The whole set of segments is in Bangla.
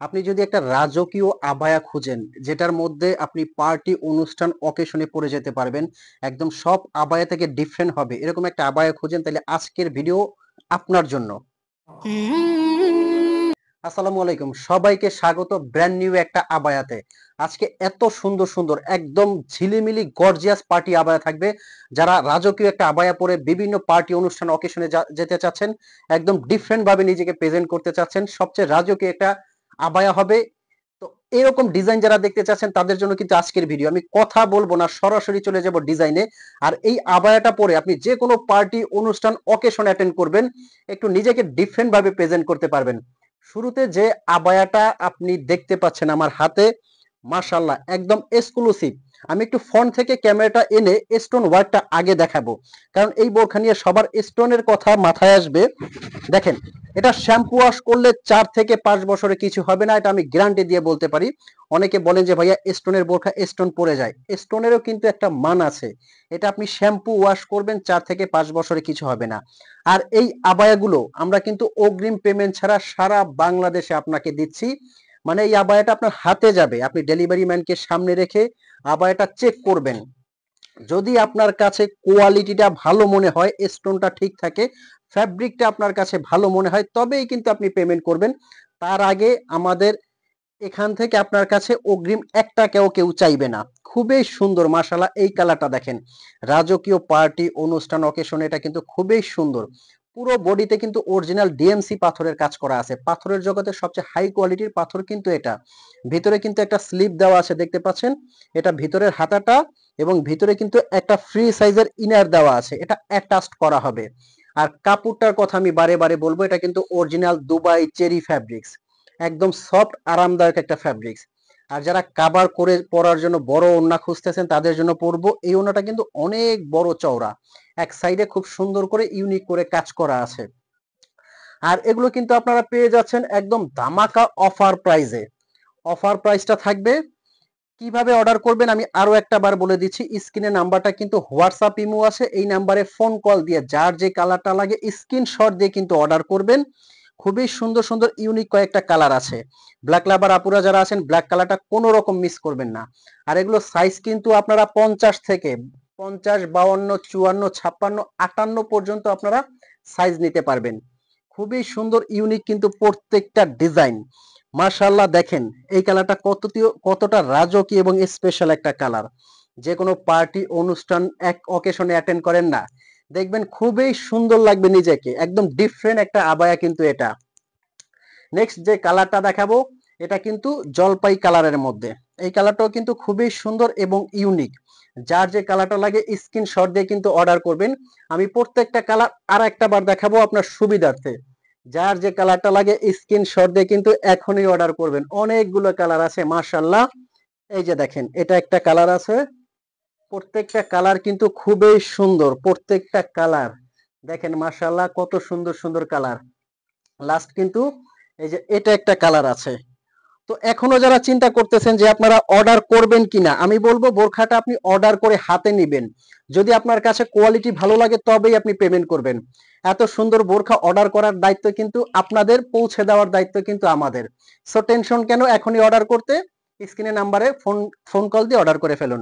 আপনি যদি একটা রাজকীয় আবায়া খুঁজেন, যেটার মধ্যে আপনি পার্টি, অনুষ্ঠান, অকেশনে পরে যেতে পারবেন, একদম সব আবায়া থেকে ডিফারেন্ট হবে, এরকম একটা আবায়া খুঁজেন, তাহলে আজকের ভিডিও আপনার জন্য। আসসালামু আলাইকুম, সবাইকে স্বাগত ব্র্যান্ড নিউ একটা আবায়াতে। আজকে এত সুন্দর সুন্দর একদম ঝিলিমিলি গর্জিয়াস পার্টি আবায়া থাকবে। যারা রাজকীয় একটা আবায়া পরে বিভিন্ন পার্টি, অনুষ্ঠান, অকেশনে যেতে চাচ্ছেন, একদম ডিফারেন্ট ভাবে নিজেকে প্রেজেন্ট করতে চাচ্ছেন, সবচেয়ে রাজকীয় একটা আবায়া হবে। তো এরকম ডিজাইন যারা দেখতে চাচ্ছেন তাদের জন্য কিন্তু আজকের ভিডিও। আমি কথা বলবো না, সরাসরি চলে যাব ডিজাইনে। আর এই আবায়াটা পরে আপনি যে কোনো পার্টি, অনুষ্ঠান, অকেশন অ্যাটেন্ড করবেন, একটু নিজেকে ডিফারেন্ট ভাবে প্রেজেন্ট করতে পারবেন। শুরুতে যে আবায়াটা আপনি দেখতে পাচ্ছেন আমার হাতে, মাশাআল্লাহ একদম এক্সক্লুসিভ। আমি একটু ফ্রন্ট থেকে ক্যামেরাটা এনে স্টোন ওয়ার্কটা আগে দেখাবো, কারণ এই বোরখা নিয়ে সবার স্টোনের কথা মাথায় আসবে। দেখেন, এটা শ্যাম্পু ওয়াশ করলে 4 থেকে 5 বছরে কিছু হবে না, এটা আমি গ্যারান্টি দিয়ে বলতে পারি। অনেকে বলেন যে ভাইয়া স্টোনের বোরখা স্টোন পড়ে যায়, স্টোনেরও কিন্তু একটা মান আছে। এটা আপনি শ্যাম্পু ওয়াশ করবেন, 4 থেকে 5 বছরে কিছু হবে না। আর এই আবায়াগুলো আমরা কিন্তু অগ্রিম পেমেন্ট ছাড়া সারা বাংলাদেশে আপনাকে দিচ্ছি। মানে এই আবায়াটা আপনার হাতে যাবে, আপনি ডেলিভারি ম্যানকে সামনে রেখে আবায়াটা চেক করবেন। যদি আপনার কাছে কোয়ালিটিটা ভালো মনে হয়, স্টোনটা ঠিক থাকে, ফ্যাব্রিকটা আপনার কাছে ভালো মনে হয়, তবেই কিন্তু আপনি পেমেন্ট করবেন। তার আগে আমাদের এখান থেকে আপনার কাছে অগ্রিম 1 টাকাও কেউ চাইবে না। খুবই সুন্দর, মাশাআল্লাহ এই কালারটা দেখেন। রাজকীয় পার্টি, অনুষ্ঠান, অকেশন এটা কিন্তু খুবই সুন্দর। পুরো বডিতে কিন্তু অরিজিনাল ডিএমসি পাথরের কাজ করা আছে। পাথরের জগতে সবচেয়ে হাই কোয়ালিটির পাথর কিন্তু এটা। ভিতরে কিন্তু একটা স্লিপ দেওয়া আছে, দেখতে পাচ্ছেন। এটা ভিতরের হাতাটা, এবং ভিতরে কিন্তু একটা ফ্রি সাইজের ইনার দেওয়া আছে, এটা অ্যাটাচড করা হবে। আর কাপড়টার কথা আমি বারে বারে বলবো, এটা কিন্তু অরিজিনাল দুবাই চেরি ফ্যাব্রিক্স, একদম সফট আরামদায়ক একটা ফ্যাব্রিক্স। আর যারা কাভার করে পরার জন্য বড় ওড়না খুঁজতেছেন তাদের জন্য পরবো। এই ওড়নাটা কিন্তু অনেক বড় চওড়া, এক সাইডে খুব সুন্দর করে ইউনিক করে কাজ করা আছে। আর এগুলো কিন্তু আপনারা পেয়ে যাচ্ছেন একদম ধামাকা অফার প্রাইজে। অফার প্রাইসটা থাকবে। কিভাবে অর্ডার করবেন আমি আরো একটা বার বলে দিচ্ছি, স্ক্রিনে নাম্বারটা কিন্তু হোয়াটসঅ্যাপ ইমো আছে, এই নাম্বারে ফোন কল দিয়ে যার যে কালারটা লাগে স্ক্রিনশট দিয়ে কিন্তু অর্ডার করবেন। খুবই সুন্দর সুন্দর ইউনিক কয়েকটা কালার আছে। ব্ল্যাক লাভার আপুরা যারা আছেন, ব্ল্যাক কালারটা কোনো রকম মিস করবেন না। আর এগুলো সাইজ কিন্তু আপনারা 50 থেকে 50, 52, 54, 56, 58 পর্যন্ত আপনারা সাইজ নিতে পারবেন। খুবই সুন্দর ইউনিক কিন্তু প্রত্যেকটা ডিজাইন। মাশাআল্লাহ দেখেন এই কালারটা কতটা রাজকীয় এবং স্পেশাল একটা কালার। যে কোনো পার্টি, অনুষ্ঠান, এক অকেশনে অ্যাটেন্ড করেন না, দেখবেন খুবই সুন্দর লাগবে নিজেকে, একদম ডিফারেন্ট একটা আবায়া কিন্তু এটা। নেক্সট যে কালারটা দেখাবো, এটা কিন্তু জলপাই কালারের মধ্যে। এই কালারটাও কিন্তু খুবই সুন্দর এবং ইউনিক। যার যে কালারটা লাগে স্ক্রিনশট দিয়ে কিন্তু অর্ডার করবেন। আমি প্রত্যেকটা কালার আর একটা বার দেখাবো আপনার সুবিধার্থে। যার যে কালারটা লাগে স্ক্রিনশট দিয়ে কিন্তু এখনই অর্ডার করবেন। অনেকগুলো কালার আছে মাশাআল্লাহ। এই যে দেখেন, এটা একটা কালার আছে। প্রত্যেকটা কালার কিন্তু খুবই সুন্দর, প্রত্যেকটা কালার দেখেন মাশাআল্লাহ কত সুন্দর সুন্দর কালার। লাস্ট কিন্তু এই যে এটা একটা কালার আছে। তো এখনো যারা চিন্তা করতেছেন যে আপনারা অর্ডার করবেন কিনা, আমি বলবো বোরখাটা আপনি অর্ডার করে হাতে নিবেন। যদি আপনার কাছে কোয়ালিটি ভালো লাগে তবেই আপনি পেমেন্ট করবেন। এত সুন্দর বোরখা অর্ডার করার দায়িত্ব কিন্তু আপনাদের, পৌঁছে দেওয়ার দায়িত্ব কিন্তু আমাদের। সো টেনশন কেন, এখনই অর্ডার করতে স্ক্রিনে নাম্বারে ফোন কল দিয়ে অর্ডার করে ফেলুন।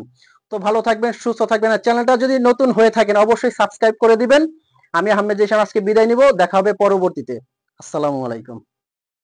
তো ভালো থাকবেন, সুস্থ থাকবেন। আর চ্যানেলটা যদি নতুন হয়ে থাকেন অবশ্যই সাবস্ক্রাইব করে দিবেন। আমি আহমেদ জিশান আজকে বিদায় নিব, দেখা হবে পরবর্তীতে। আসসালামু আলাইকুম।